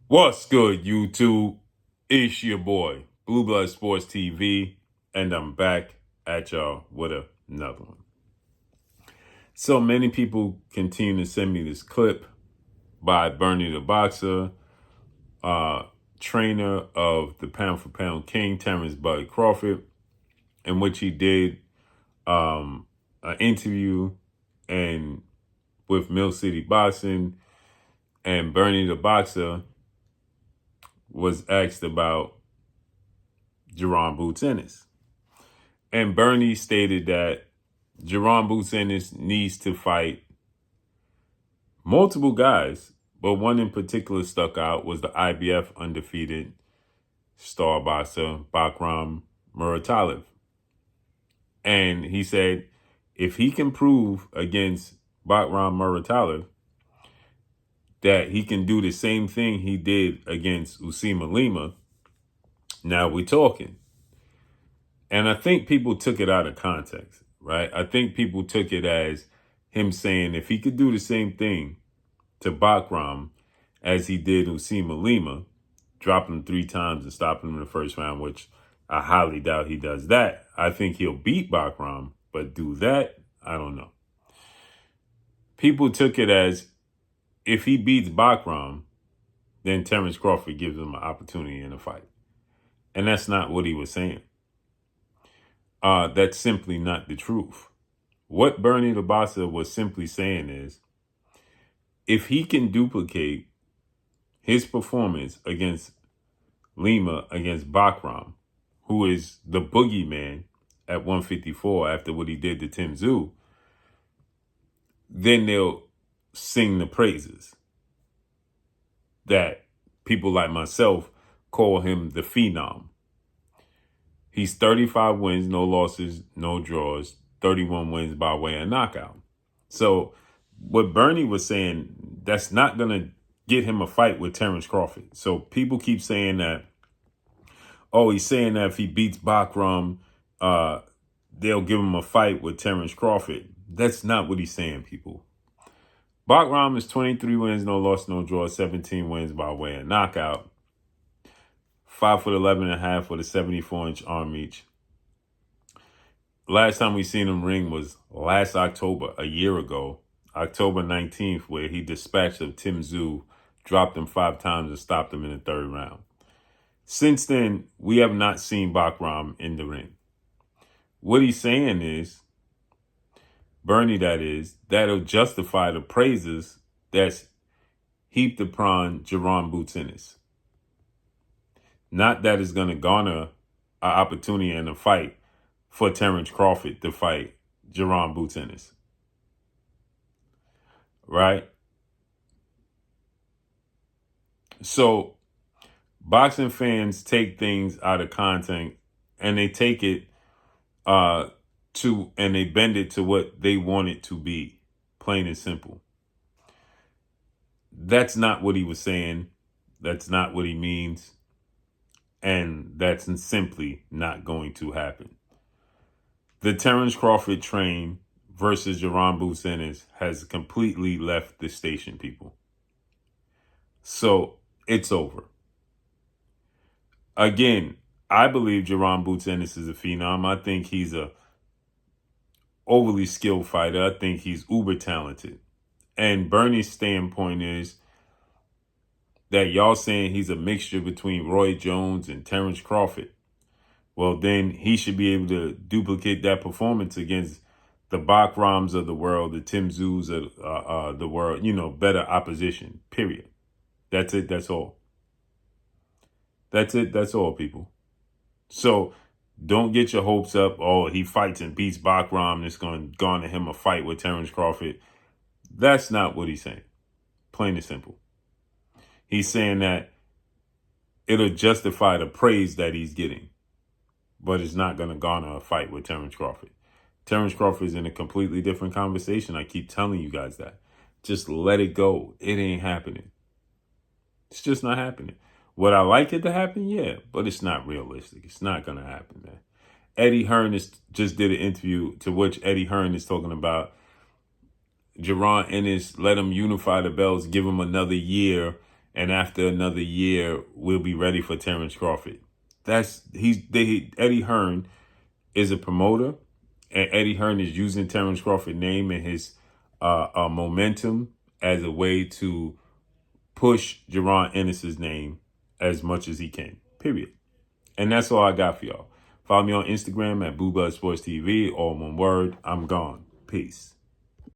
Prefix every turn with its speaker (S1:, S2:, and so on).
S1: What's good, YouTube? It's your boy, Blue Blood Sports TV, and I'm back at y'all with another one. So many people continue to send me this clip by Bernie the Boxer, trainer of the pound for pound king, Terrence Bud Crawford, in which he did an interview and with Mill City Boxing, and Bernie the Boxer was asked about Jerron Boots Ennis. And Bernie stated that Jerron Boots Ennis needs to fight multiple guys, but one in particular stuck out was the IBF undefeated star boxer Bakhram Matalv. And he said if he can prove against Bakhram Matalv that he can do the same thing he did against Lima, now we're talking. And I think people took it out of context, right? I think people took it as him saying if he could do the same thing to Bakhram as he did Lima, dropping him 3 times and stopping him in the first round, which I highly doubt he does that. I think he'll beat Bakhram, but do that, I don't know. People took it as if he beats Bakhram, then Terrence Crawford gives him an opportunity in a fight. And that's not what he was saying. That's simply not the truth. What Bernie the Boxer was simply saying is, if he can duplicate his performance against Lima, against Bakhram, who is the boogeyman at 154 after what he did to Tim Tszyu, then they'll sing the praises that people like myself call him the Phenom. He's 35 wins, no losses, no draws, 31 wins by way of knockout. So what Bernie was saying, that's not going to get him a fight with Terrence Crawford. So people keep saying that, oh, he's saying that if he beats Bakhram, they'll give him a fight with Terrence Crawford. That's not what he's saying, people. Bakhram is 23 wins, no loss, no draws, 17 wins by way of knockout. 5'11.5" with a 74-inch arm reach. Last time we seen him ring was last October, a year ago, October 19th, where he dispatched of Tim Tszyu, dropped him 5 times and stopped him in the 3rd round. Since then, we have not seen Bakhram in the ring. What he's saying is, Bernie that is, that'll justify the praises that's heaped upon Jerron Boots Ennis. Not that it's going to garner an opportunity and a fight for Terrence Crawford to fight Jerron Boots Ennis. Right? So boxing fans take things out of context and they take it and they bend it to what they want it to be, plain and simple. That's not what he was saying. That's not what he means. And that's simply not going to happen. The Terrence Crawford train versus Jerron Boots Ennis has completely left the station, people. So it's over. Again, I believe Jerron Boots Ennis is a phenom. I think he's a overly skilled fighter. I think he's uber talented. And Bernie's standpoint is that y'all saying he's a mixture between Roy Jones and Terrence Crawford. Well, then he should be able to duplicate that performance against the Bakhrams of the world, the Tim Tszyu of the world, better opposition, period. That's it. That's all. That's it. That's all, people. So don't get your hopes up. Oh, he fights and beats Bakhram. It's going to garner him a fight with Terrence Crawford. That's not what he's saying. Plain and simple. He's saying that it'll justify the praise that he's getting, but it's not going to garner a fight with Terrence Crawford. Terrence Crawford is in a completely different conversation. I keep telling you guys that. Just let it go. It ain't happening. It's just not happening. Would I like it to happen? Yeah, but it's not realistic. It's not going to happen, man. Eddie Hearn just did an interview to which Eddie Hearn is talking about Jerron Ennis, let him unify the belts, give him another year, and after another year, we'll be ready for Terrence Crawford. Eddie Hearn is a promoter, and Eddie Hearn is using Terrence Crawford's name and his momentum as a way to push Jaron Ennis's name as much as he can. Period. And that's all I got for y'all. Follow me on Instagram at BooBuzzSportsTV, all one word. I'm gone. Peace.